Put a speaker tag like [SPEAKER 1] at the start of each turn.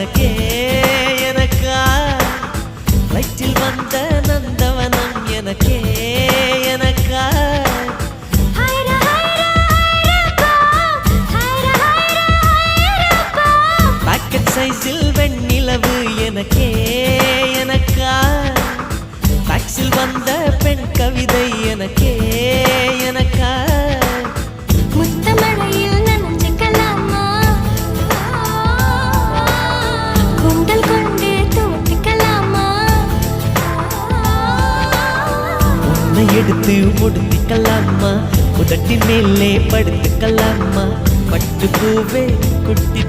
[SPEAKER 1] எனக்கே எனக்கா வயிற்றில் வந்த நந்தவனம் எனக்கே எனக்கா பாக்கெட் சைஸில் வெண்ணிலவு எனக்கே எனக்கா டாக்ஸில் வந்த பெண் கவிதை எனக்கே எனக்கா
[SPEAKER 2] முத்தமழையில் நனைஞ்சுக்கலாமா கூந்தல் கொண்டு தூத்திக்கலாமா
[SPEAKER 1] உன்னை எடுத்து முடித்துக்கலாமா உதட்டின் மேலே படுத்துக்கலாமா பட்டு பூவே குட்டி